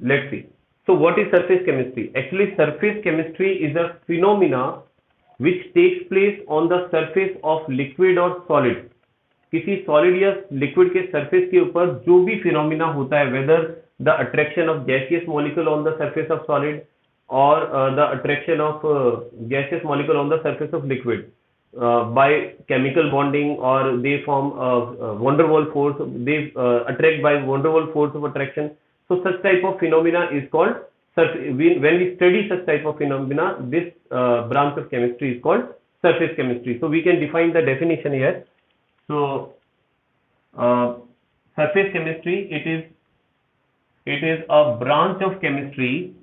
let's see. So what is surface chemistry? Actually, surface chemistry is a phenomena which takes place on the surface of liquid or solid. किसी solid या liquid के surface के ऊपर जो भी phenomena होता है, whether the attraction of gaseous molecule on the surface of solid or the attraction of gaseous molecule on the surface of liquid by chemical bonding, or they form van der Waals force, they attract by van der Waals force of attraction. So such type of phenomena is called when we study such type of phenomena, this branch of chemistry is called surface chemistry. So we can define the definition here. So surface chemistry, it is a branch of chemistry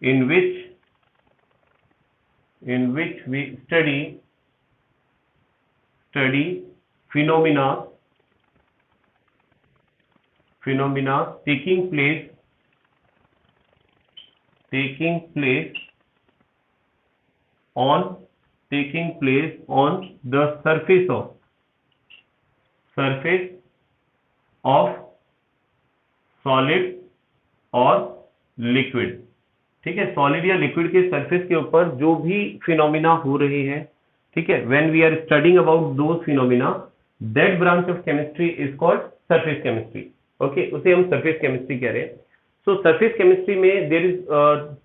in which we study phenomena taking place on the surface of solid और liquid. ठीक है, solid या liquid के surface के ऊपर जो भी phenomena हो रहे हैं, ठीक है, when we are studying about those phenomena, that branch of chemistry is called surface chemistry. Okay, उसे हम सरफेस केमिस्ट्री कह रहे हैं. सो सरफेस केमिस्ट्री में there is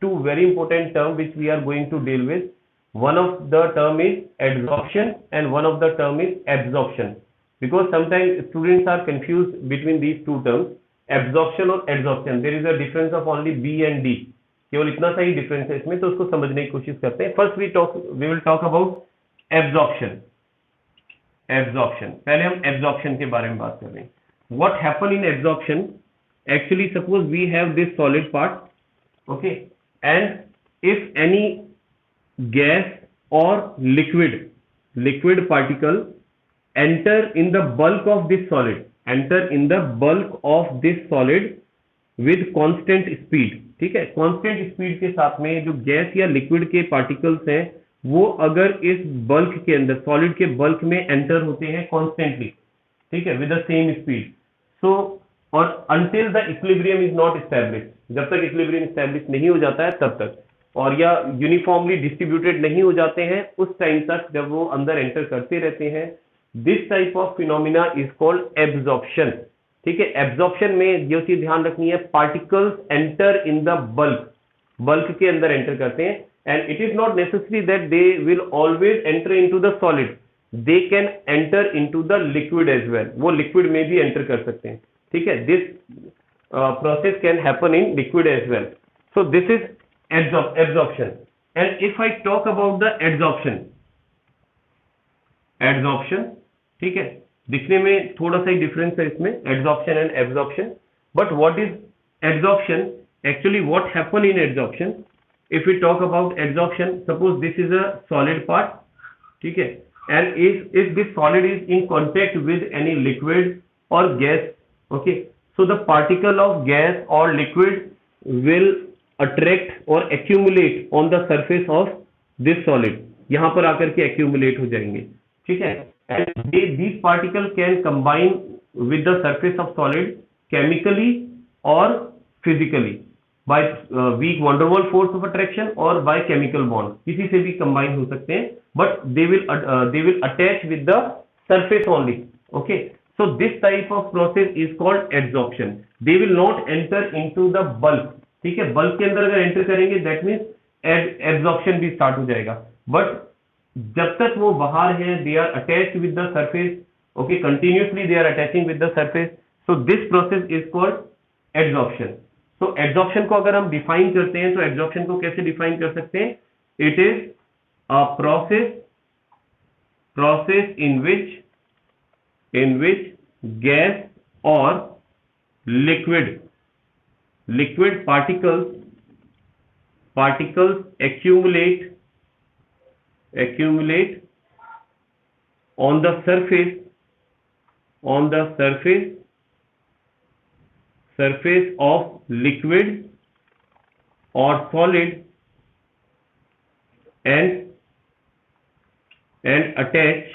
two very important term which we are going to deal with. One of the term is adsorption and one of the term is absorption, because sometimes students are confused between these two terms, absorption और adsorption. There is a difference of only B and D. केवल इतना सा ही difference है इसमें, तो उसको समझने की कोशिश करते हैं. First we will talk about absorption. पहले हम absorption के बारे में बात कर रहे हैं. What happen in absorption? Actually, suppose we have this solid part, okay, and if any gas or liquid particle enter in the bulk of this solid with constant speed. ठीक है, constant speed के साथ में जो gas या liquid के particles हैं वो अगर इस बल्क के अंदर, सॉलिड के बल्क में एंटर होते हैं कॉन्स्टेंटली, ठीक है, विद द सेम स्पीड. सो और until the equilibrium is not established, जब तक इक्विलिब्रियम स्टैब्लिश नहीं हो जाता है तब तक, और या यूनिफॉर्मली डिस्ट्रीब्यूटेड नहीं हो जाते हैं उस टाइम तक जब वो अंदर एंटर करते रहते हैं, this type of phenomena is called absorption. ठीक है, एब्जॉर्प्शन में जो चीज ध्यान रखनी है, particles enter in the bulk के अंदर एंटर करते हैं, and it is not necessary that they will always enter into the solid, they can enter into the liquid as well. वो लिक्विड में भी एंटर कर सकते हैं. ठीक है, this process can happen in liquid as well. So this is absorption. And if I talk about the adsorption, ठीक है, दिखने में थोड़ा सा ही डिफरेंस है इसमें, adsorption and absorption. But what is adsorption? Actually, what happen in adsorption? If we talk about adsorption, suppose this is a solid part, ठीक है, and if this solid is in contact with any liquid or gas, okay, so the particle of gas or liquid will attract or accumulate on the surface of this solid. यहां पर आकर के accumulate हो जाएंगे. ठीक है, and these particle can combine with the surface of solid chemically or physically by weak van der Waals force of attraction or by chemical bond. किसी से भी combine हो सकते हैं, but they will attach with the surface only. Okay, so this type of process is called adsorption. They will not enter into the bulk. ठीक है, bulk के अंदर अगर एंटर करेंगे दैट मींस एब्जॉर्प्शन भी स्टार्ट हो जाएगा, बट जब तक वो बाहर है they are attached with the surface. Okay, continuously they are attaching with the surface. So this process is called absorption. So absorption को अगर हम डिफाइन करते हैं तो एब्जॉर्प्शन को कैसे डिफाइन कर सकते हैं? It is a process in which gas और liquid particles accumulate on the surface of liquid or solid and attach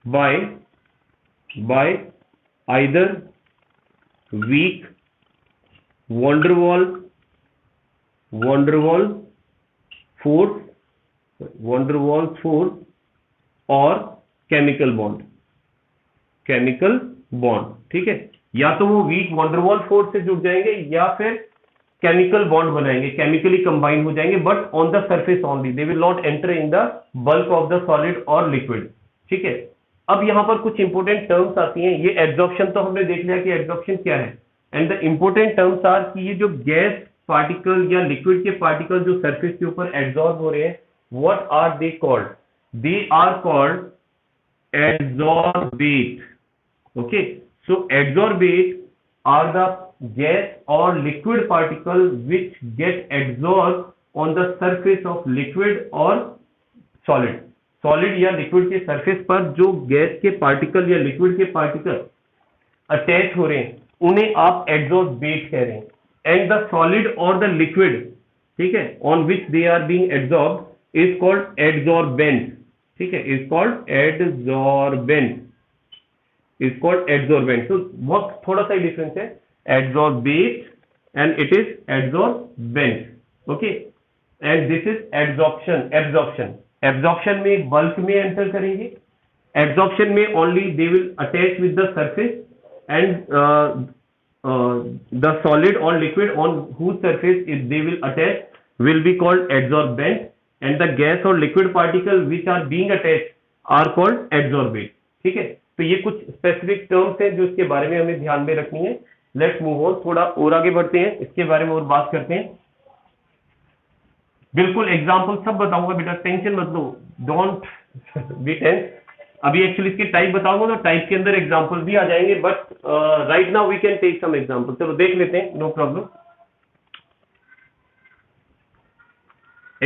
by either weak van der Waals force और केमिकल बॉन्ड, ठीक है। या तो वो weak van der Waals force से जुड़ जाएंगे या फिर केमिकल बॉन्ड बनाएंगे, केमिकली कंबाइन हो जाएंगे, but on the surface only, they will not enter in the bulk of the solid और लिक्विड, ठीक है। अब यहाँ पर कुछ इंपोर्टेंट टर्म्स आती हैं। ये एब्जॉर्प्शन तो हमने देख लिया कि एब्जॉर्प्शन क्या है, and the important terms are कि ये जो गैस पार्टिकल या लिक्विड के पार्टिकल जो सरफेस के ऊपर एब्जॉर्ब हो रहे हैं, what are they called? They are called adsorbate. Okay, so adsorbate are the gas or liquid particle which get absorbed on the surface of liquid or solid या liquid के surface पर जो gas के particle या liquid के particle attach हो रहे हैं उन्हें आप adsorbate कह रहे हैं, and the solid or the liquid, ठीक है, on which they are being absorbed is called adsorbent, ठीक है, is called adsorbent. So बहुत थोड़ा सा डिफरेंस है, adsorbate and it is adsorbent, okay, and this is absorption में बल्क में एंटर करेंगे, absorption में only they will attach with the surface and the solid or liquid on whose surface they will attach will be called adsorbent, and the gas or liquid particle which are being attached are called adsorbate, ठीक है। तो ये कुछ specific terms हैं जो इसके बारे में हमें ध्यान में रखनी है। लेट्स मूव ऑन, थोड़ा और आगे बढ़ते हैं, इसके बारे में और बात करते हैं। बिल्कुल एग्जांपल सब बताऊंगा बेटा, टेंशन मत लो, डोंट बी टेंस। अभी एक्चुअली इसके टाइप बताऊंगा तो टाइप के अंदर एग्जांपल भी आ जाएंगे, but right now we can take some example. चलो देख लेते हैं, no problem.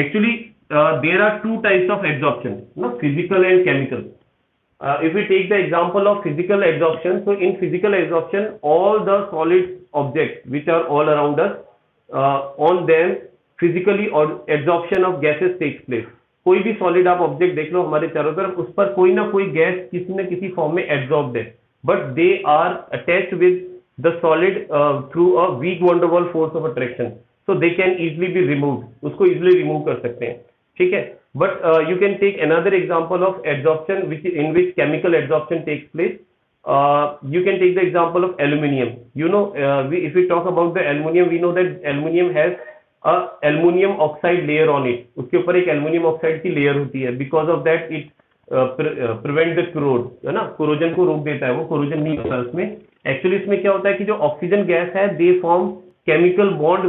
Actually there are two types of absorption, no, physical and chemical. If we take the example of physical absorption, so in physical absorption all the solid objects which are all around us, on them physically or absorption of gases takes place. कोई भी solid आप object देख लो हमारे चारों तरफ, उस पर कोई ना कोई गैस किसी न किसी फॉर्म में एब्जॉर्ब्ड है, but they are attached with the solid through a weak van der Waals force of attraction, so they can easily be removed, उसको इजिली रिमूव कर सकते हैं, ठीक है। But you can take another example of absorption which in which chemical absorption takes place. You can take the example of aluminium. You know, if we talk about the aluminium, we know that aluminium has a aluminium oxide layer on it. उसके ऊपर एक aluminium oxide की layer होती है, because of that it prevent the corrode, है ना, corrosion को रोक देता है, वो corrosion नहीं होता उसमें। Actually इसमें क्या होता है कि जो ऑक्सीजन गैस है, they form chemical bond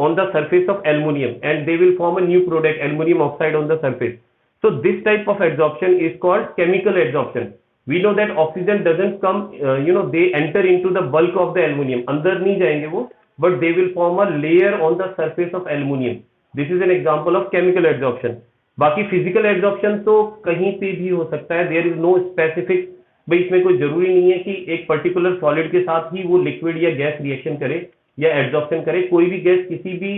on the surface of aluminium and they will form a new product, aluminium oxide on the surface. So this type of adsorption is called chemical adsorption. We know that oxygen doesn't come, they enter into the bulk of the aluminium, अंदर नहीं जाएंगे वो, but they will form a layer on the surface of aluminium. This is an example of chemical adsorption. बाकी physical adsorption तो कहीं पे भी हो सकता है, there is no specific, भाई इसमें कोई जरूरी नहीं है कि एक पर्टिकुलर सॉलिड के साथ ही वो लिक्विड या गैस रिएक्शन करे या एड्जॉर्प्शन करे। कोई भी गैस किसी भी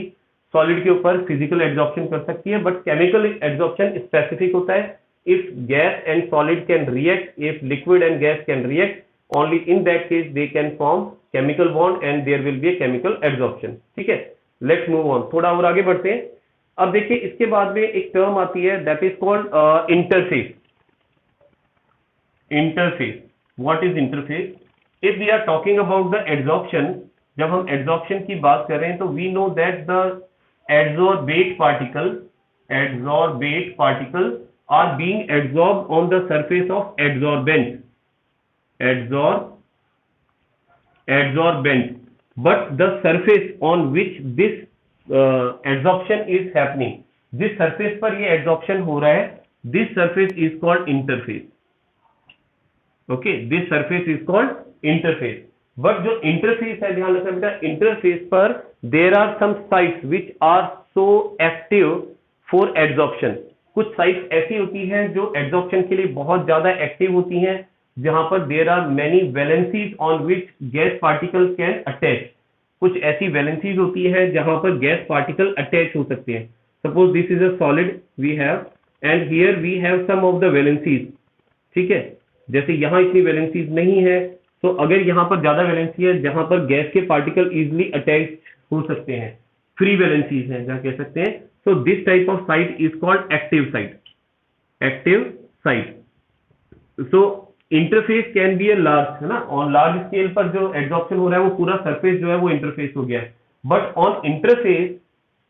सॉलिड के ऊपर फिजिकल एड्जॉर्प्शन कर सकती है, बट केमिकल एड्जॉर्प्शन स्पेसिफिक होता है। If gas and solid can react, if liquid and gas can react, only in that case they can form chemical bond and there will be a chemical adsorption, ठीक है। Let's move on, थोड़ा और आगे बढ़ते हैं। अब देखिए इसके बाद में एक टर्म आती है, that is called interface. Interface, what is interface? If we are talking about the adsorption, जब हम adsorption की बात कर रहे हैं तो we know that the adsorbate particle are being adsorbed on the surface of adsorbent, but the surface on which this adsorption is happening, जिस surface पर ये adsorption हो रहा है, this surface is called interface. Okay, this surface is called interface. But जो interface है, ध्यान रखना बेटा, interface पर there are some sites which are so active for adsorption. कुछ साइट्स ऐसी होती हैं जो एड्जॉर्प्शन के लिए बहुत ज्यादा एक्टिव होती हैं, जहां पर there are many valencies on which gas particle can attach. कुछ ऐसी वैलेंसीज होती है जहां पर गैस पार्टिकल अटैच हो सकते हैं। Suppose this is a solid we have, and here we have some of the valencies, ठीक है। जैसे यहाँ इतनी वैलेंसीज नहीं है, तो अगर यहाँ पर ज्यादा वैलेंसी है जहां पर गैस के पार्टिकल इजिली अटैच हो सकते हैं, फ्री वैलेंसीज हैं जहाँ कह सकते हैं, so this type of site is called active site. Active site. So interface can be a large, है ना, ऑन लार्ज स्केल पर जो एड्सॉर्प्शन हो रहा है वो पूरा सरफेस जो है वो इंटरफेस हो गया है, but on interface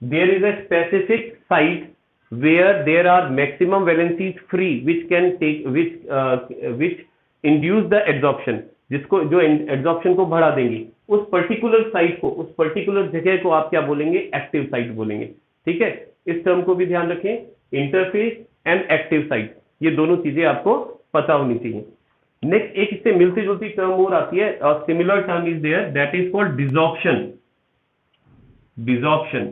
there is a specific site where there are maximum valencies free which can take which induce the adsorption, जिसको जो एड्सॉर्प्शन को बढ़ा देंगी, उस पर्टिकुलर साइट को, उस पर्टिकुलर जगह को आप क्या बोलेंगे, एक्टिव साइट बोलेंगे। ठीक है, इस टर्म को भी ध्यान रखें, इंटरफेस एंड एक्टिव साइट, ये दोनों चीजें आपको पता होनी चाहिए। नेक्स्ट एक इससे मिलती जुलती टर्म और आती है, similar term is there, that is called desorption. Desorption,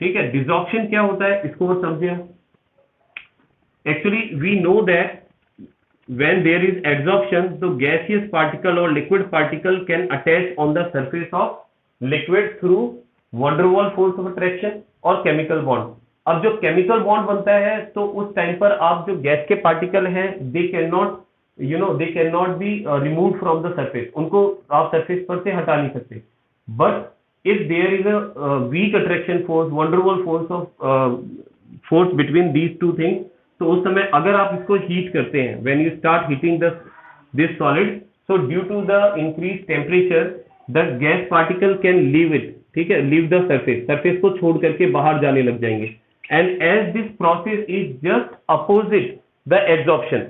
ठीक है, डिसॉर्प्शन क्या होता है इसको वो समझे हम। Actually we know that when there is adsorption, the gaseous particle or liquid particle can attach on the surface of liquid through van der Waals force of attraction और chemical bond। अब जो chemical bond बनता है तो उस time पर आप जो गैस के पार्टिकल हैं they cannot be removed from the surface, उनको आप सरफेस पर से हटा नहीं सकते, but if there is a weak attraction force, van der Waals force of force between these two things, तो उस समय अगर आप इसको हीट करते हैं, when you start heating this solid, so due to the increase temperature the gas particle can leave it, ठीक है, लीव द सरफेस, सरफेस को छोड़ करके बाहर जाने लग जाएंगे, and as this process is just opposite the adsorption,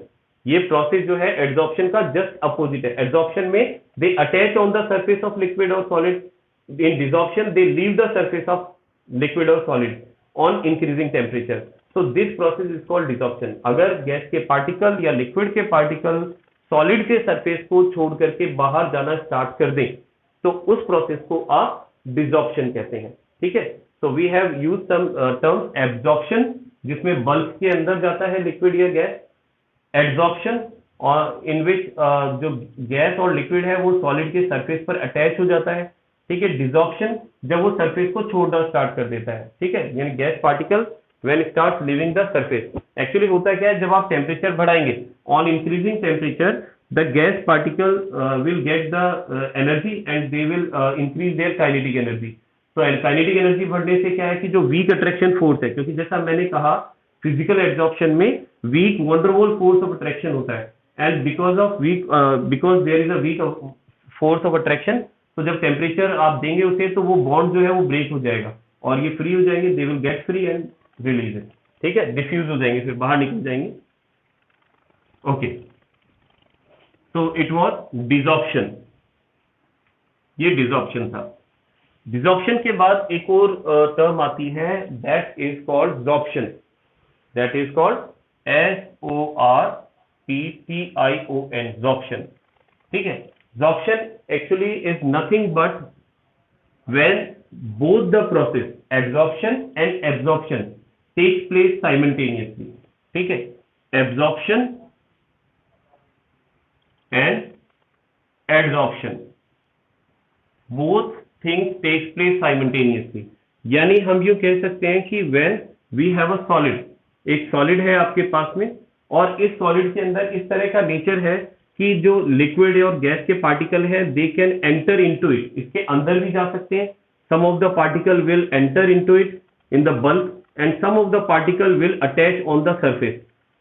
ये प्रोसेस जो है एड्सॉर्प्शन का जस्ट अपोजिट है। एड्सॉर्प्शन में they attach on the surface of liquid और सॉलिड, इन desorption they leave the surface of liquid और solid on increasing temperature, so this process is called desorption। अगर गैस के पार्टिकल या लिक्विड के पार्टिकल सॉलिड के सरफेस को छोड़ करके बाहर जाना स्टार्ट कर दें तो उस प्रोसेस को आप डिसॉर्प्शन कहते हैं। ठीक है, so we have used some terms, absorption जिसमें बल्क के अंदर जाता है लिक्विड या गैस, एड्सॉर्प्शन और इन विच जो गैस और लिक्विड है वो सॉलिड के सरफेस पर अटैच हो जाता है। ठीक है, डिसॉर्प्शन जब वो सरफेस को छोड़ना स्टार्ट कर देता है। ठीक है, यानी gas particle when it starts leaving the surface, actually होता क्या है, जब आप टेम्परेचर बढ़ाएंगे, on increasing temperature the gas particle will get the energy and they will increase their kinetic energy। तो kinetic energy बढ़ने से क्या है कि जो weak attraction force है, क्योंकि जैसा मैंने कहा फिजिकल एड्सॉर्प्शन में weak van der Waals force of attraction होता है, and because there is a weak force of attraction, तो जब टेम्परेचर आप देंगे उसे तो वो बॉन्ड जो है वो ब्रेक हो जाएगा और ये फ्री हो जाएंगे, they will get free and release है। ठीक है, डिफ्यूज हो जाएंगे, फिर बाहर निकल जाएंगे। ओके, तो इट वॉज डिसॉर्प्शन, ये डिसॉर्प्शन था। डिसॉर्प्शन के बाद एक और टर्म आती है, that is called sorption, that is called SORPTION, sorption. ठीक है, sorption actually is nothing but when both the process adsorption and absorption takes place simultaneously। ठीक है, absorption and adsorption both things takes place simultaneously, यानी हम यूं कह सकते हैं कि when we have a solid, एक सॉलिड है आपके पास में और इस सॉलिड के अंदर इस तरह का नेचर है कि जो लिक्विड और गैस के पार्टिकल है दे कैन एंटर इनटू इट, इसके अंदर भी जा सकते हैं, some of the particle will enter into it in the bulk and some of the particle will attach on the surface,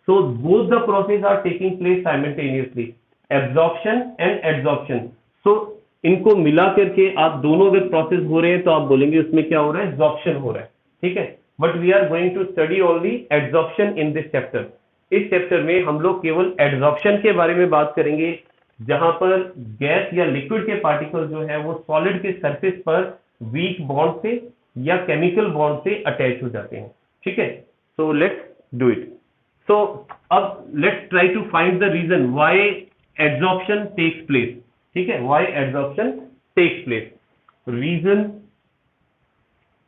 so both the processes are taking place simultaneously, absorption and adsorption। so इनको मिला करके आप दोनों अगर process हो रहे हैं तो आप बोलेंगे उसमें क्या हो रहा है, एब्जॉर्प्शन हो रहा है। ठीक है, but we are going to study only adsorption in this chapter. इस चैप्टर में हम लोग केवल एड्सॉर्प्शन के बारे में बात करेंगे, जहां पर गैस या लिक्विड के पार्टिकल जो है वो सॉलिड के सरफेस पर वीक बॉन्ड से या केमिकल बॉन्ड से अटैच हो जाते हैं। ठीक है, so let's do it. So अब let's try to find the reason why adsorption takes place. ठीक है, why adsorption takes place, reason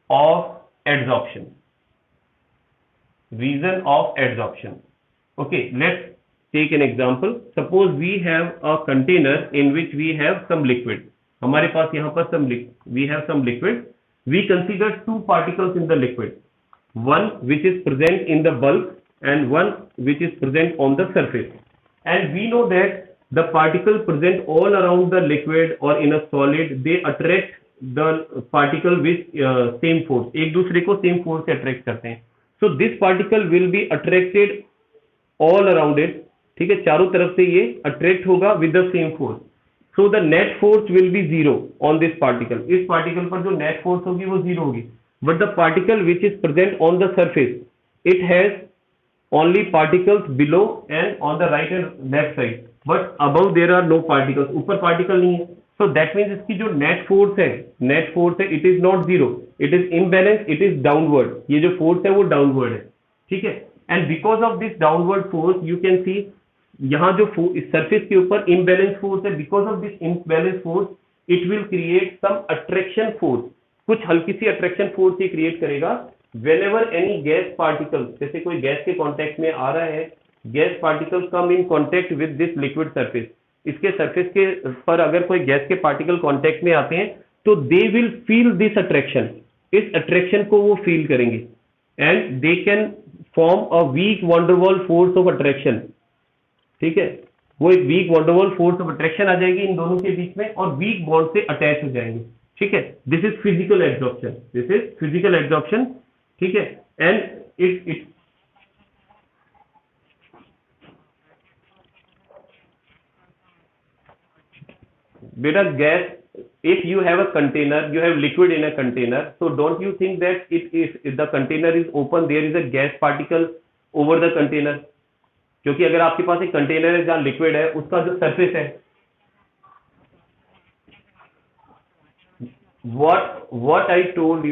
of adsorption, reason of adsorption. Okay, let's take an example, suppose we have a container in which we have some liquid, हमारे पास यहाँ पर we have some liquid, we consider two particles in the liquid, one which is present in the bulk and one which is present on the surface। and we know that the particle present all around the liquid or in a solid, they attract the particle with same force, एक दूसरे को same force से attract करते हैं. So this particle will be attracted all around it, ठीक है, चारों तरफ से ये attract होगा with the same force. So the net force will be zero on this particle. इस particle पर जो net force होगी वो zero होगी. But the particle which is present on the surface, it has only particles below and on the right and left side. But above there are no particles. ऊपर particle नहीं है. So that means इसकी जो net force है, it is not zero. It is imbalanced. It is downward. ये जो force है वो downward है. ठीक है. And because of this downward force, you can see यहाँ जो सरफेस के ऊपर इम्बैलेंस फोर्स है, because of this imbalance force it will create some attraction force, कुछ हल्की सी अट्रैक्शन फोर्स ये क्रिएट करेगा व्हेनेवर एनी गैस पार्टिकल, जैसे कोई गैस के कांटेक्ट में आ रहा है, gas particle come in contact with this liquid surface, इसके सरफेस के पर अगर कोई गैस के पार्टिकल कांटेक्ट में आते हैं तो they will feel this attraction, इस अट्रैक्शन को वो फील करेंगे and they can form a weak van der Waals force of attraction. ठीक है, वो एक weak van der Waals force of attraction आ जाएगी इन दोनों के बीच में और वीक बॉन्ड से अटैच हो जाएंगे. ठीक है, this is physical absorption, this is physical absorption. ठीक है, एंड इट बेटा gas, if you have a container, you have liquid in a container, so don't you think that if the container is open, there is a gas particle over the container? क्योंकि अगर आपके पास एक container है जहां liquid है, उसका जो surface है, what I told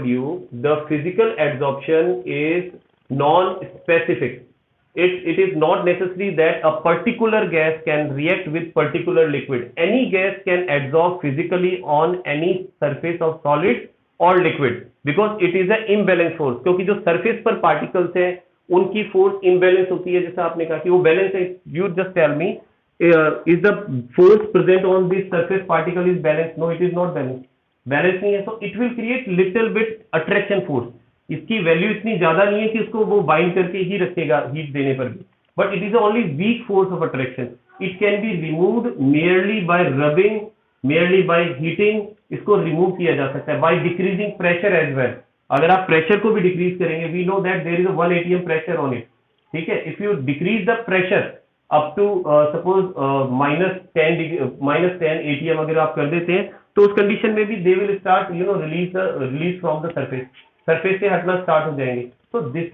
you, the physical adsorption is non-specific. It is not necessary that a particular gas can react with particular liquid. Any gas can adsorb physically on any surface of solid or liquid because it is an imbalance force. क्योंकि जो surface पर particles है उनकी force imbalance होती है, जैसा आपने कहा कि वो बैलेंस है. You just tell me, is the force present on this surface particle is balance? No, it is not balance, balance नहीं है. So it will create little bit attraction force. इसकी वैल्यू इतनी ज्यादा नहीं है कि उसको वो बाइंड करके ही रखेगा हीट देने पर भी, but it is only weak force of attraction. It can be removed merely by rubbing, merely by heating. इसको रिमूव किया जा सकता है by decreasing pressure as well. अगर आप प्रेशर को भी डिक्रीज करेंगे, we know that there is a 1 atm pressure on it. ठीक है, if you decrease the pressure up to suppose -10 atm अगर आप कर देते हैं तो उस कंडीशन में भी दे will start release from the surface, surface से हटना स्टार्ट हो जाएंगे. तो दिस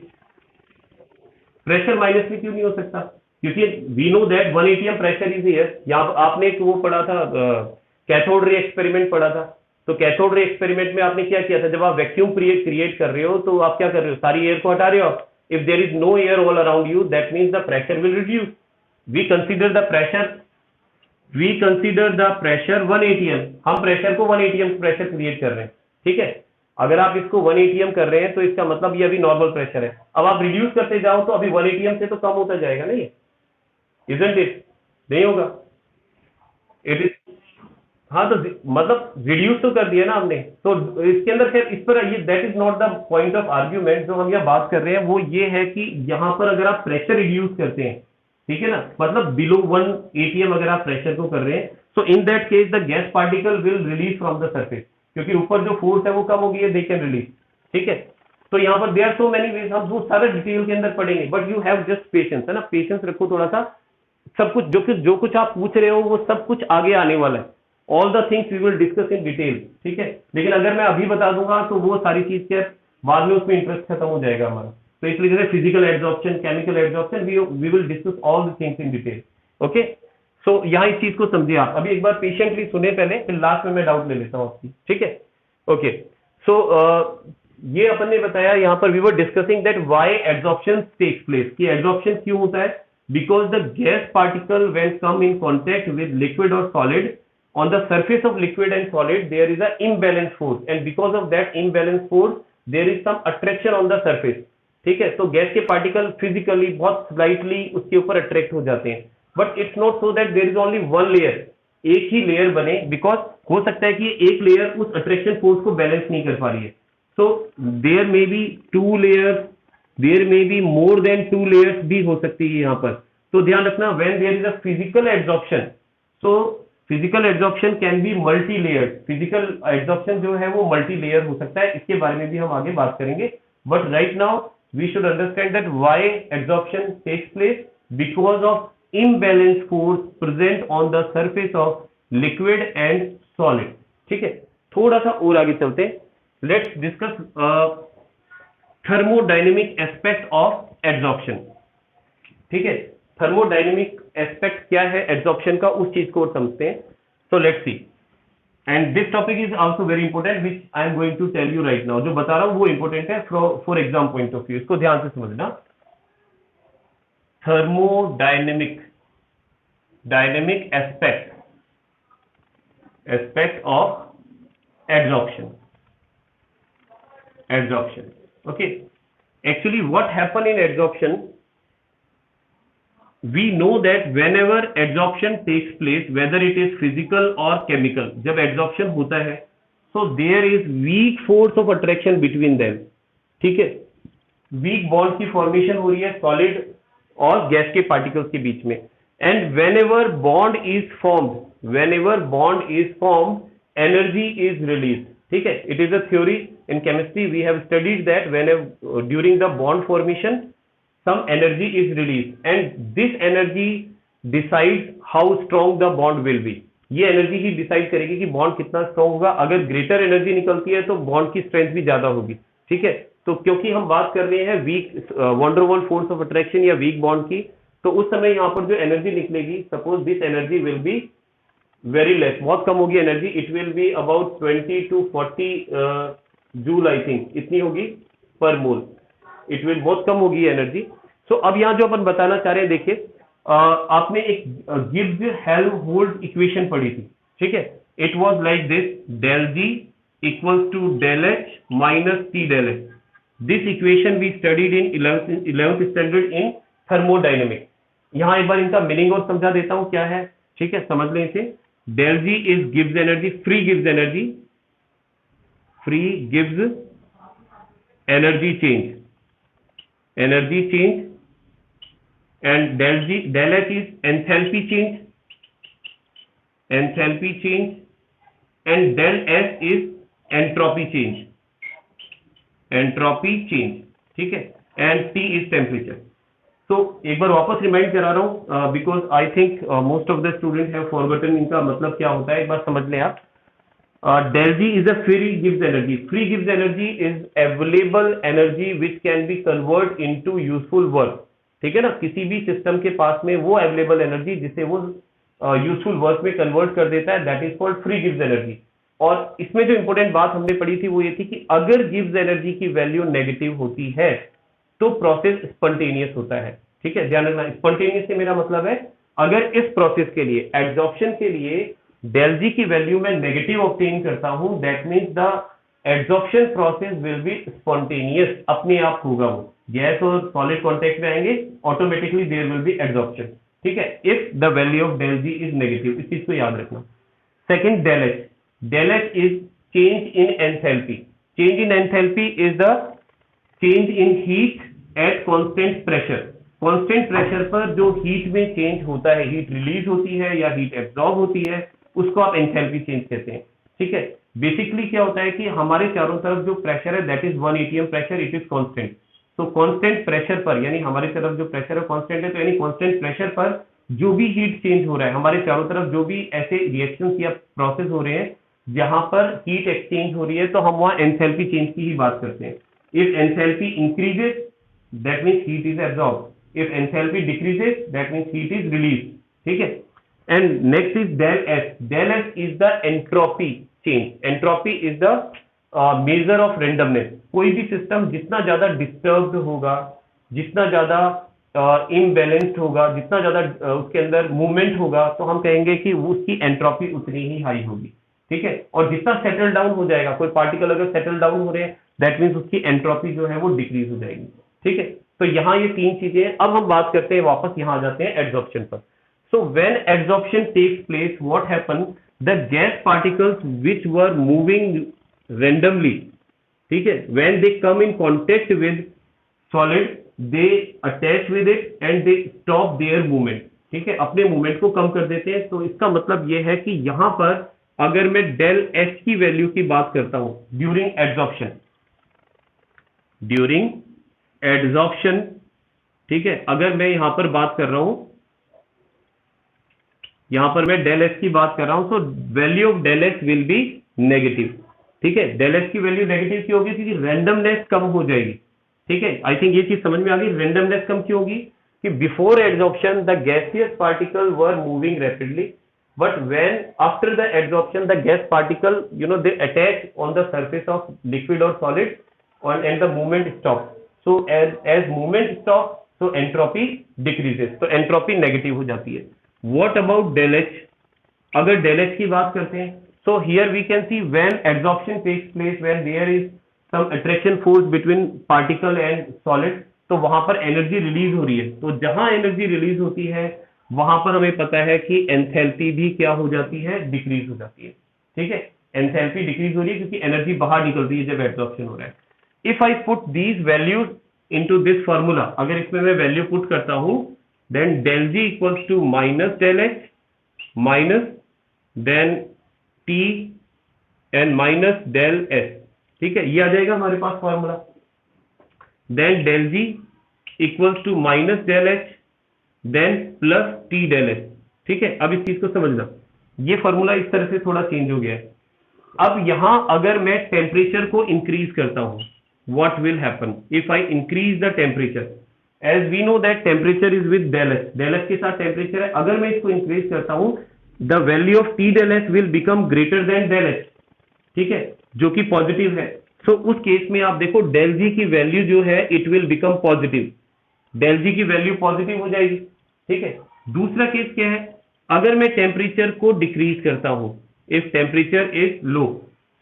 प्रेशर माइनस में क्यों नहीं हो सकता? क्योंकि we know that 1 atm pressure is here. यहाँ आपने एक वो पढ़ा था, कैथोड रे एक्सपेरिमेंट पढ़ा था. तो कैथोड रे एक्सपेरिमेंट में आपने क्या किया था? जब आप वैक्यूम क्रिएट कर रहे हो तो आप क्या कर रहे हो? सारी एयर को हटा रहे हो. If there is no air all around you, that means the pressure will reduce. We consider the pressure 1 atm. हम प्रेशर को 1 atm प्रेशर क्रिएट कर रहे हैं. ठीक है, अगर आप इसको 1 atm कर रहे हैं तो इसका मतलब ये अभी नॉर्मल प्रेशर है. अब आप रिड्यूस करते जाओ तो अभी 1 atm से तो कम होता जाएगा ना, ये इजंट इट? नहीं होगा. इट इज, हाँ, तो मतलब रिड्यूस तो कर दिया ना हमने. तो इसके अंदर फिर इस पर ये that is not the point of argument. जो हम यहाँ बात कर रहे हैं वो ये है कि यहाँ पर अगर आप प्रेशर रिड्यूस करते हैं, ठीक है ना, मतलब बिलो 1 atm अगर आप प्रेशर को कर रहे हैं, so in that case the gas particle will release from the surface, क्योंकि ऊपर जो फोर्स है वो कम हो गई है, दे कैन रिलीज. ठीक है, तो यहाँ पर देयर सो मेनी वेज, हम वो सारे डिटेल के अंदर पढ़ेंगे, but you have just patience, है ना, पेशेंस रखो थोड़ा सा. सब कुछ जो कुछ आप पूछ रहे हो वो सब कुछ आगे आने वाला है. All the things we will discuss in detail. ठीक है, लेकिन अगर मैं अभी बता दूंगा तो वो सारी चीज के बाद में उसमें इंटरेस्ट खत्म हो जाएगा हमारा. तो इसलिए जैसे physical absorption, chemical absorption, we will discuss all the things in detail. Okay, so यहाँ इस चीज को समझिए आप. अभी एक बार पेशेंटली सुने पहले, फिर लास्ट में मैं डाउट ले लेता हूँ आपकी. ठीक है, ओके. सो ये अपन ने बताया यहाँ पर, we were discussing that why absorption takes place, कि एब्जॉर्प्शन क्यों होता है? Because the gas particle when come in contact with liquid और solid, on the surface of liquid and solid there is a imbalance force, and because of that imbalance force there is some attraction on the surface. ठीक है, तो gas के particle physically बहुत slightly उसके ऊपर attract हो जाते हैं, but it's not so that there is only one layer, एक ही लेयर बने, बिकॉज हो सकता है कि एक लेयर उस अट्रैक्शन फोर्स को बैलेंस नहीं कर पा रही है. So there may be 2 layers there may be more than 2 layers भी हो सकती है यहाँ पर। तो ध्यान रखना, when there is a physical adsorption, so physical adsorption can be multi layered. Physical adsorption जो है वो मल्टी लेयर हो सकता है, इसके बारे में भी हम आगे बात करेंगे। But right now we should understand that why adsorption takes place, because of imbalance force present on the surface of liquid and solid. ठीक है, थोड़ा सा और आगे चलते हैं। Let's discuss thermodynamic aspect of adsorption. ठीक है, थर्मोडायनेमिक एस्पेक्ट क्या है एड्सॉर्प्शन का, उस चीज को समझते हैं। So let's see, and this topic is also very important which I am going to tell you right now. जो बता रहा हूं वो इंपॉर्टेंट है for exam point of view, इसको ध्यान से समझना। Thermodynamic dynamic aspect of adsorption. Okay, actually what happen in adsorption, we know that whenever adsorption takes place, whether it is physical or chemical, जब adsorption होता है so there is weak force of attraction between them। ठीक है, weak bond की formation हो रही है solid और गैस के particles के बीच में, and whenever bond is formed energy is released। ठीक है, it is a theory in chemistry, we have studied that whenever during the bond formation some energy is released and this energy decides how strong the bond will be। ये energy ही decide करेगी कि bond कितना strong होगा। अगर greater energy निकलती है तो bond की स्ट्रेंथ भी ज्यादा होगी। ठीक है, तो क्योंकि हम बात कर रहे हैं weak van der Waals force of attraction या वीक बॉन्ड की, तो उस समय यहाँ पर जो एनर्जी निकलेगी, suppose this energy will be very less, बहुत कम होगी energy, it will be about 20 to 40 joule, I think इतनी होगी पर मोल, इट विल बहुत कम होगी एनर्जी। सो अब यहाँ जो अपन बताना चाह रहे हैं, देखिए आपने एक गिब्स हेल्महोल्ट्ज इक्वेशन पढ़ी थी। ठीक है, it was like this, del G equals to del H minus T del H. This equation we studied in 11th standard in thermodynamic. यहाँ एक बार इनका मीनिंग और समझा देता हूं क्या है। ठीक है, समझ लें इसे। del G is gives energy, free gives energy change, and del H is enthalpy change, and del S is entropy change। ठीक है, and T is temperature। तो एक बार वापस रिमाइंड करा रहा हूं because I think most of the student have forgotten इनका मतलब क्या होता है, एक बार समझ लें आप। del G is a free gives energy। Free gives energy is available energy which can be convert into useful work। ठीक है ना, किसी भी सिस्टम के पास में वो अवेलेबल एनर्जी जिसे वो यूजफुल वर्क में कन्वर्ट कर देता है, that is called free gives energy. और इसमें जो इंपॉर्टेंट बात हमने पढ़ी थी वो ये थी कि अगर गिव्स एनर्जी की वैल्यू नेगेटिव होती है तो प्रोसेस स्पॉन्टेनियस होता है। ठीक है, ध्यान रखना, स्पॉन्टेनियस से मेरा मतलब है अगर इस प्रोसेस के लिए एड्सॉर्प्शन के लिए डेल जी की वैल्यू में नेगेटिव ऑब्टेन करता हूं, that means the adsorption process will be spontaneous, अपने आप होगा वो। गैस और सॉलिड कांटेक्ट में आएंगे, automatically there will be adsorption. ठीक है, if the value of del G is negative, इस चीज को याद रखना। Second, del H is change in enthalpy. Change in enthalpy is the change in heat at constant pressure. Constant pressure पर जो heat में चेंज होता है, हीट रिलीज होती है या हीट एब्जॉर्ब होती है, उसको आप एंथैल्पी चेंज कहते हैं। ठीक है, बेसिकली क्या होता है कि हमारे चारों तरफ जो प्रेशर है that is 1 atm pressure, it is constant. तो कांस्टेंट प्रेशर पर, यानी हमारे तरफ जो प्रेशर है कांस्टेंट है, तो यानी कांस्टेंट प्रेशर पर जो भी हीट चेंज हो रहा है, हमारे चारों तरफ जो भी ऐसे रिएक्शन या प्रोसेस हो रहे हैं जहां पर हीट एक्सचेंज हो रही है, तो हम वहां एंथैल्पी चेंज की ही बात करते हैं। If enthalpy increases that means heat is absorb, if enthalpy decreases that means heat is release. ठीक है, and next is del S. Del S is the entropy change. Entropy is the measure of randomness. कोई भी system जितना ज्यादा disturbed होगा, जितना ज्यादा imbalanced होगा, जितना ज्यादा उसके अंदर मूवमेंट होगा, तो हम कहेंगे कि उसकी एंट्रोपी उतनी ही हाई होगी। ठीक है, और जितना सेटल डाउन हो जाएगा, कोई पार्टिकल अगर सेटल डाउन हो रहे हैं, दैट मीन्स उसकी एंट्रोपी जो है वो डिक्रीज हो जाएगी। ठीक है, तो यहाँ ये तीन चीजें हैं। अब हम बात करते हैं, वापस यहाँ आ जाते हैं एड्सॉर्प्शन पर। So when adsorption takes place, what happen, the gas particles which were moving randomly, ठीक है, when they come in contact with solid they attach with it and they stop their movement, ठीक है, अपने movement को कम कर देते हैं। तो इसका मतलब यह है कि यहां पर अगर मैं डेल एच की वैल्यू की बात करता हूं ड्यूरिंग एड्सॉर्प्शन, ठीक है, अगर मैं यहां पर बात कर रहा हूं, यहां पर मैं डेल एच की बात कर रहा हूं, तो value of del H will be negative, ठीक है। डेल एच की वैल्यू नेगेटिव क्यों होगी? क्योंकि रैंडमनेस कम हो जाएगी, ठीक है। आई थिंक ये चीज समझ में आ गई। रैंडमनेस कम क्यों होगी? कि before adsorption the gaseous particle were moving rapidly, but when after the adsorption the gas particle they attach on the surface of liquid or solid and the movement stops. So as movement stops, so entropy decreases, so entropy negative हो जाती है। What about del H? अगर del H की बात करते हैं, so here we can see when adsorption takes place, when there is some attraction force between particle and solid, तो वहां पर एनर्जी रिलीज हो रही है। तो जहां एनर्जी रिलीज होती है वहां पर हमें पता है कि एंथैल्पी भी क्या हो जाती है? डिक्रीज हो जाती है, ठीक है। एंथैल्पी डिक्रीज हो रही है क्योंकि एनर्जी बाहर निकल रही है जब एब्जॉर्प्शन हो रहा है। If I put these values into this formula, अगर इसमें मैं वैल्यू पुट करता हूं, then del G equals to minus del H minus then T and minus del S, ठीक है, ये आ जाएगा हमारे पास formula. Then del G equals to minus del H then plus T del H, ठीक है। अब इस चीज को समझना, ये फॉर्मूला इस तरह से थोड़ा चेंज हो गया है। अब यहां अगर मैं टेम्परेचर को इंक्रीज करता हूं, what will happen if I increase the temperature? As we know that temperature is with del H के साथ टेम्परेचर है। अगर मैं इसको इंक्रीज करता हूं, the value of T del H will become greater than del H, ठीक है, जो कि पॉजिटिव है। सो उस केस में आप देखो डेल जी की वैल्यू जो है it will become positive, del G की वैल्यू पॉजिटिव हो जाएगी, ठीक है। दूसरा केस क्या है? अगर मैं टेम्परेचर को डिक्रीज करता हूं, if temperature is low,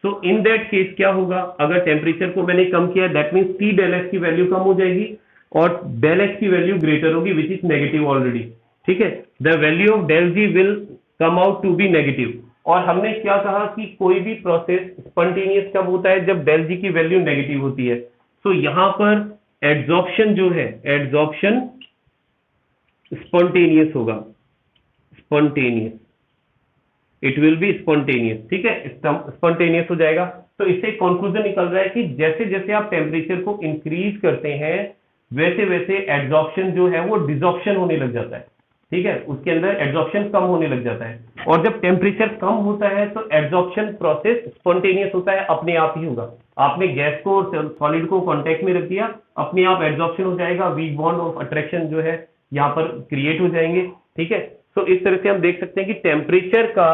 so in that case क्या होगा? अगर टेम्परेचर को मैंने कम किया, that means T del H की वैल्यू कम हो जाएगी और डेल एच की वैल्यू ग्रेटर होगी, विच इज नेगेटिव ऑलरेडी, ठीक है। The value of del G will come out to be negative. और हमने क्या कहा कि कोई भी प्रोसेस स्पॉन्टेनियस कब होता है? जब डेल जी की वैल्यू नेगेटिव होती है। सो यहां पर एड्सॉर्प्शन जो है, एड्सॉर्प्शन स्पॉन्टेनियस होगा, spontaneous, it will be spontaneous, ठीक है, स्पॉन्टेनियस हो जाएगा। तो इससे कंक्लूजन निकल रहा है कि जैसे जैसे आप टेम्परेचर को इंक्रीज करते हैं वैसे वैसे एड्सॉर्प्शन जो है वो डिसॉर्प्शन होने लग जाता है, ठीक है, उसके अंदर एड्सॉर्प्शन कम होने लग जाता है। और जब टेम्परेचर कम होता है तो एड्सॉर्प्शन प्रोसेस स्पॉन्टेनियस होता है, अपने आप ही होगा। आपने गैस को सॉलिड को कांटेक्ट में रख दिया, अपने आप एड्सॉर्प्शन हो जाएगा, वीक बॉन्ड ऑफ अट्रैक्शन जो है यहाँ पर क्रिएट हो जाएंगे, ठीक है। तो इस तरह से हम देख सकते हैं कि टेम्परेचर का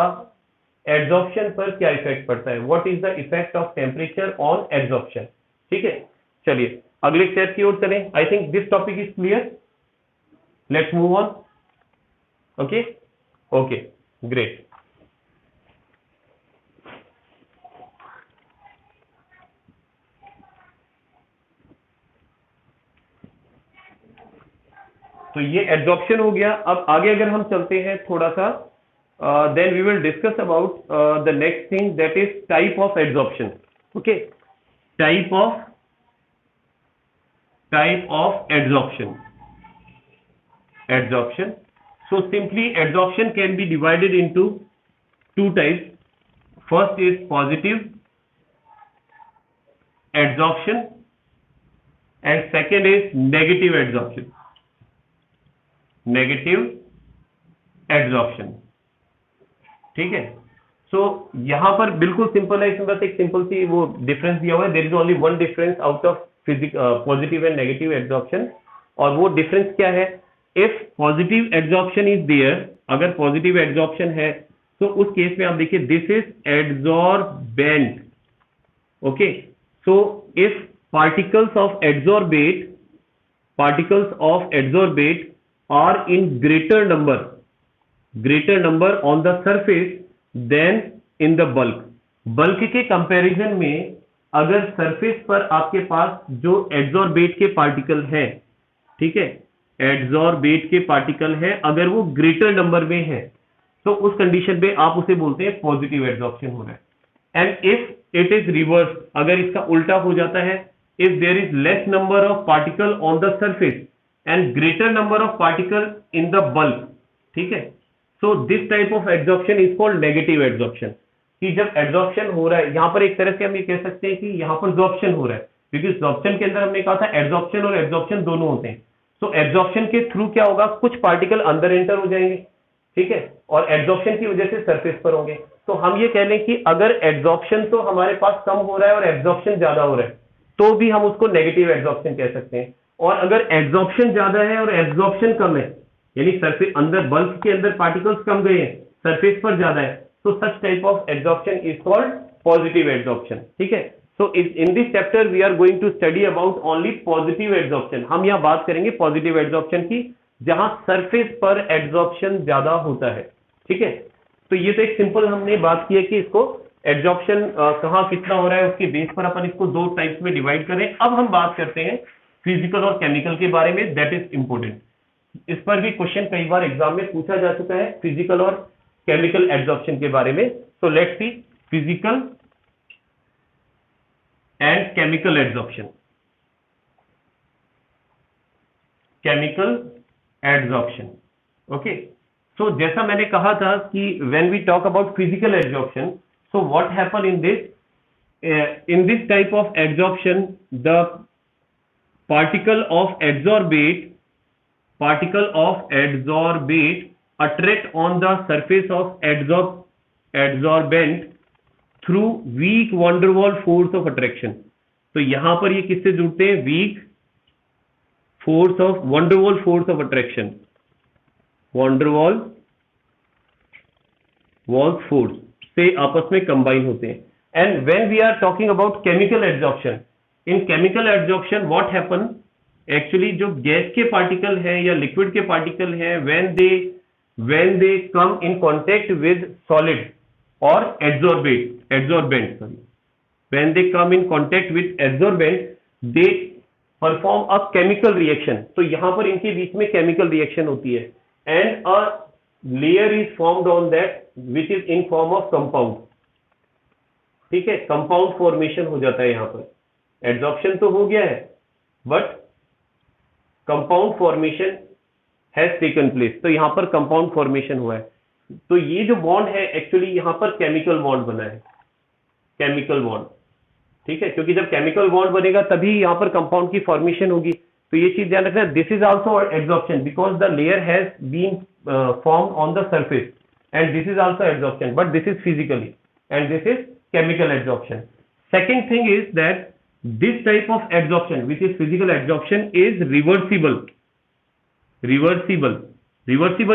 एड्सॉर्प्शन पर क्या इफेक्ट पड़ता है, what is the effect of temperature on adsorption, ठीक है। चलिए अगले स्टेप की ओर चलें। I think this topic is clear, let's move on. Okay okay great. तो ये एड्सॉर्प्शन हो गया। अब आगे अगर हम चलते हैं थोड़ा सा, then we will discuss about the next thing, that is type of adsorption. Okay, type of adsorption. So simply adsorption can be divided into two types. First is positive adsorption and second is negative adsorption. Negative adsorption, ठीक है। So यहां पर बिल्कुल simple है, इसमें बस एक simple सी वो डिफरेंस दिया हुआ है। There is only one difference out of positive and negative adsorption, और वो डिफरेंस क्या है? If positive adsorption is there, अगर पॉजिटिव एड्सॉर्प्शन है तो उस केस में आप देखिए this is adsorbent, okay. So if particles of adsorbate are in greater number on the surface then in the bulk के कंपैरिजन में अगर सरफेस पर आपके पास जो एड्सॉर्बेट के पार्टिकल हैं, ठीक है, एड्सॉर्बेट के पार्टिकल है, अगर वो ग्रेटर नंबर में है तो उस कंडीशन में आप उसे बोलते हैं पॉजिटिव एड्सॉर्प्शन हो रहा है। And if it is reverse, अगर इसका उल्टा हो जाता है, if there is less number of particle on the surface and greater number of particle in the bulk. ठीक है, so this type of adsorption is called negative adsorption. कि जब adsorption हो रहा है, यहाँ पर एक तरह से हम ये कह सकते हैं कि यहाँ पर absorption हो रहा है, क्योंकि absorption के अंदर हमने कहा था adsorption और absorption दोनों होते हैं. तो absorption के थ्रू क्या होगा, कुछ पार्टिकल अंदर एंटर हो जाएंगे, ठीक है, और एड्सॉर्प्शन की वजह से सरफेस पर होंगे. तो हम ये कह लें कि अगर एड्सॉर्प्शन तो हमारे पास कम हो रहा है और एब्जॉर्प्शन ज्यादा हो रहा है, तो भी हम उसको नेगेटिव एड्सॉर्प्शन कह सकते हैं. और अगर एड्सॉर्प्शन ज्यादा है और एब्जॉर्प्शन कम है, यानी सरफेस अंदर बल्क के अंदर पार्टिकल्स कम गए हैं, सरफेस पर ज्यादा है, तो such type of adsorption is called positive adsorption. ठीक है, so in this chapter we are going to study about only positive adsorption. हम यहाँ बात करेंगे पॉजिटिव एड्सॉर्प्शन की, जहां सरफेस पर एड्सॉर्प्शन ज्यादा होता है. ठीक है, तो ये तो एक सिंपल हमने बात की है कि इसको एड्सॉर्प्शन कहाँ कितना हो रहा है, उसके बेस पर अपन इसको दो टाइप्स में डिवाइड करें. अब हम बात करते हैं फिजिकल और केमिकल के बारे में, दैट इज इंपॉर्टेंट. इस पर भी क्वेश्चन कई बार एग्जाम में पूछा जा चुका है, फिजिकल और केमिकल एड्सॉर्प्शन के बारे में. So let's see physical and chemical adsorption. Chemical adsorption, okay. So जैसा मैंने कहा था कि when we talk about physical adsorption, so what happen in this type of adsorption, the particle of adsorbate attract on the surface of adsorbent through weak van der Waals force of attraction. तो यहां पर ये किससे जुड़ते हैं, weak force of van der Waals force of attraction, van der Waals force से आपस में कंबाइन होते हैं. And when we are talking about chemical adsorption, in chemical adsorption what happen, actually जो गैस के पार्टिकल हैं या लिक्विड के पार्टिकल हैं, when they come in contact with solid और adsorbent, when they come in contact with adsorbent, they perform a chemical reaction. तो यहां पर इनके बीच में केमिकल रिएक्शन होती है, and a layer is formed on that which is in form of compound. ठीक है, कंपाउंड फॉर्मेशन हो जाता है. यहां पर एड्सॉर्प्शन तो हो गया है, but compound formation has taken place. तो यहां पर कंपाउंड फॉर्मेशन हुआ है. तो ये जो बॉन्ड है एक्चुअली यहां पर केमिकल बॉन्ड बना है, केमिकल बॉन्ड. ठीक है, क्योंकि जब केमिकल बॉन्ड बनेगा तभी यहां पर कंपाउंड की फॉर्मेशन होगी. तो ये चीज ध्यान रखना, this is also adsorption because the layer has been formed on the surface, and this is also adsorption, but this is physically and this is chemical adsorption. Second thing is that this type of adsorption, which is physical adsorption, is reversible. Reversible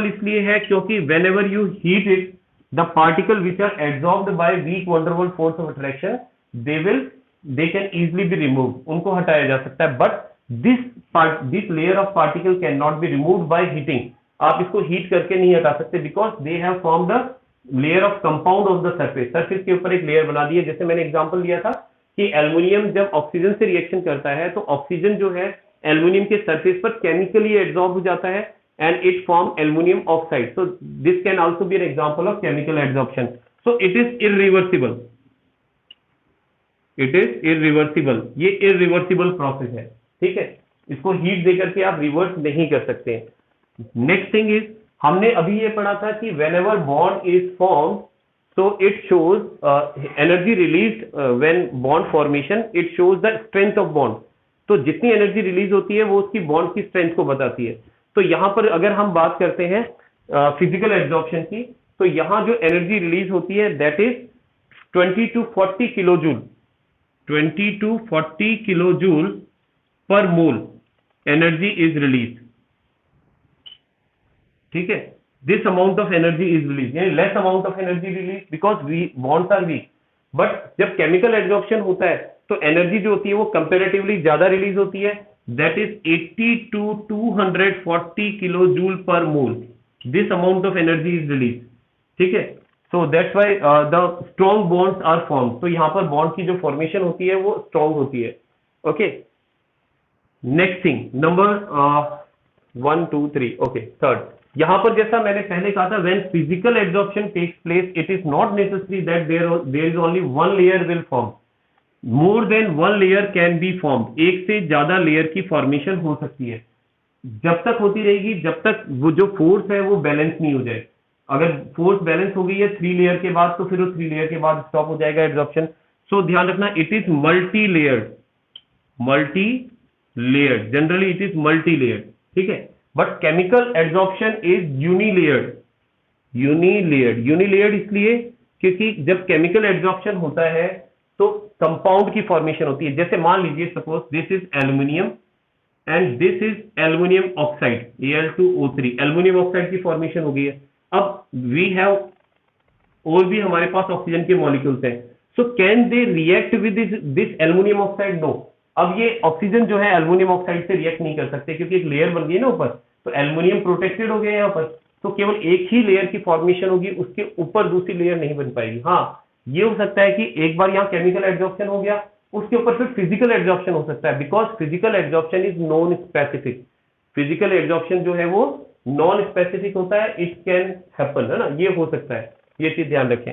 इसलिए है क्योंकि whenever you heat it, the particle which are adsorbed by weak van der Waals force of attraction, they can easily be removed. उनको हटाया जा सकता है, but this layer of particle cannot be removed by heating. आप इसको heat करके नहीं हटा सकते because they have formed a layer of compound of the surface. Surface के ऊपर एक लेयर बना दी है. जैसे मैंने एग्जांपल दिया था कि एल्युमिनियम जब ऑक्सीजन से रिएक्शन करता है तो ऑक्सीजन जो है एल्युमिनियम के सरफेस पर केमिकली एब्जॉर्ब हो जाता है and it form aluminium oxide. So this can also be an example of chemical absorption. So it is irreversible. ये इररिवर्सिबल प्रोसेस है. ठीक है, इसको हीट देकर के आप रिवर्स नहीं कर सकते. नेक्स्ट थिंग इज, हमने अभी ये पढ़ा था कि whenever bond is formed, so it shows energy released when bond formation, it shows the strength of bond. तो जितनी एनर्जी रिलीज होती है वो उसकी बॉन्ड की स्ट्रेंथ को बताती है. तो यहाँ पर अगर हम बात करते हैं फिजिकल एड्सॉर्प्शन की, तो यहाँ जो एनर्जी रिलीज होती है that is 20 to 40 kilojoule, 20 to 40 kilojoule per mole energy is release. ठीक है, this amount of energy is release, यानी less amount of energy release because bonds are weak. But जब केमिकल एड्सॉर्प्शन होता है तो energy जो होती है वो कंपैरेटिवली ज्यादा रिलीज होती है, that is 80 to 240 kilo joule per mole. This amount of energy is release. ठीक है, so that's why the strong bonds are formed. तो यहां पर बॉन्ड की जो फॉर्मेशन होती है वो स्ट्रॉन्ग होती है. Okay, next thing, number 1 2 3. Okay, third, यहां पर जैसा मैंने पहले कहा था, when physical adsorption takes place, it is not necessary that there is only one layer will form. More than one layer can be formed, एक से ज्यादा लेयर की फॉर्मेशन हो सकती है। जब तक होती रहेगी जब तक वो जो फोर्स है वो बैलेंस नहीं हो जाए। अगर फोर्स बैलेंस हो गई है 3 लेयर के बाद, तो फिर वो 3 लेयर के बाद स्टॉप हो जाएगा एड्सॉर्प्शन। सो ध्यान रखना, it is multi layered, multi layered, generally it is multi layered, ठीक है। बट केमिकल एड्सॉर्प्शन इज यूनिलेयर्ड, यूनिलेयर्ड इसलिए क्योंकि जब केमिकल एड्सॉर्प्शन होता है तो कंपाउंड की फॉर्मेशन होती है। जैसे मान लीजिए suppose this is aluminium and this is aluminium oxide Al2O3, aluminium oxide की फॉर्मेशन हो गई है। अब वी हैव और भी हमारे पास ऑक्सीजन के मॉलिक्यूल्स हैं, so can they react with this aluminium oxide? No. अब ये ऑक्सीजन जो है एल्यूमिनियम ऑक्साइड से रिएक्ट नहीं कर सकते क्योंकि एक लेयर बन गई ना ऊपर, तो एल्यूमिनियम प्रोटेक्टेड हो गया यहाँ पर, तो केवल एक ही लेयर की फॉर्मेशन होगी, उसके ऊपर दूसरी लेयर नहीं बन पाएगी। हाँ, ये हो सकता है कि एक बार यहाँ केमिकल एड्सॉर्प्शन हो गया, उसके ऊपर फिर फिजिकल एड्सॉर्प्शन हो सकता है, because physical adsorption is non specific. Physical adsorption जो है वो नॉन स्पेसिफिक होता है, इट कैन हैपन, है ना, ये हो सकता है, ये चीज ध्यान रखें।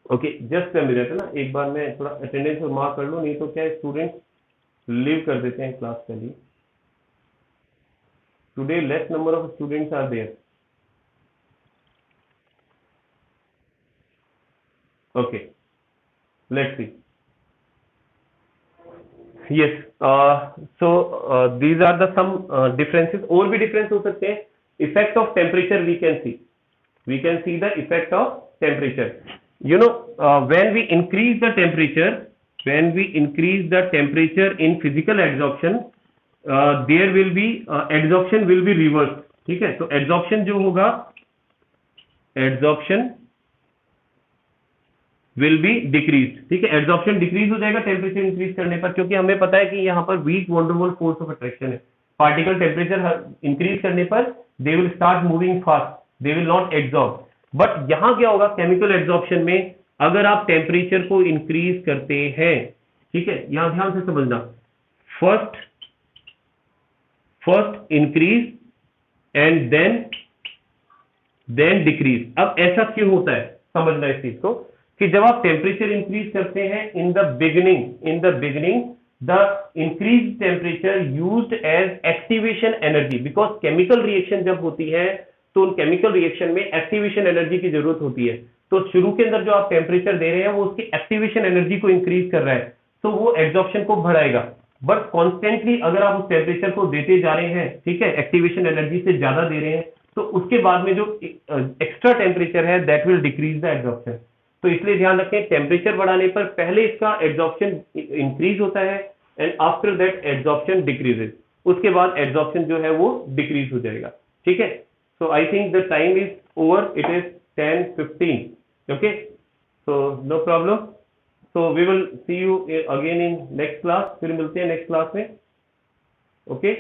ओके, जस्ट अ मिनट, है ना, एक बार मैं थोड़ा अटेंडेंस मार्क कर लूँ, नहीं तो क्या स्टूडेंट लीव कर देते हैं क्लास के लिए। Today less number of students are there. Okay, let's see. yes so these are the some differences, और भी difference हो सकते हैं। effect of temperature we can see the effect of temperature, you know, when we increase the temperature, in physical adsorption, there will be adsorption will be reversed, ठीक है। तो adsorption जो होगा, adsorption विल बी डिक्रीज, ठीक है। Adsorption decrease हो जाएगा temperature increase करने पर, क्योंकि हमें पता है कि यहाँ पर weak van der Waals force of attraction है। पार्टिकल टेम्परेचर इंक्रीज करने पर they will start moving fast, they will not absorb. But यहाँ क्या होगा केमिकल एड्सॉर्प्शन में, अगर आप टेम्परेचर को इंक्रीज करते हैं, ठीक है, यहां ध्यान से समझना, first increase and then decrease. अब ऐसा क्यों होता है, समझना इस चीज को, कि जब आप टेम्परेचर इंक्रीज करते हैं in the beginning the increase temperature used as activation energy, because chemical reaction जब होती है तो उन केमिकल रिएक्शन में एक्टिवेशन एनर्जी की जरूरत होती है। तो शुरू के अंदर जो आप टेम्परेचर दे रहे हैं वो उसकी एक्टिवेशन एनर्जी को इंक्रीज कर रहा है, तो वो एब्जॉर्प्शन को बढ़ाएगा। बट कॉन्स्टेंटली अगर आप उस टेम्परेचर को देते जा रहे हैं, ठीक है, एक्टिवेशन एनर्जी से ज्यादा दे रहे हैं, तो उसके बाद में जो एक्स्ट्रा टेम्परेचर है that will decrease the absorption. तो इसलिए ध्यान रखें, टेम्परेचर बढ़ाने पर पहले इसका एब्जॉर्प्शन इंक्रीज होता है and after that absorption decreases, उसके बाद एब्जॉर्प्शन जो है वो डिक्रीज हो जाएगा, ठीक है। So I think the time is over, it is 10:15, okay, so no problem. So we will see you again in next class, फिर मिलते हैं नेक्स्ट क्लास में, ओके।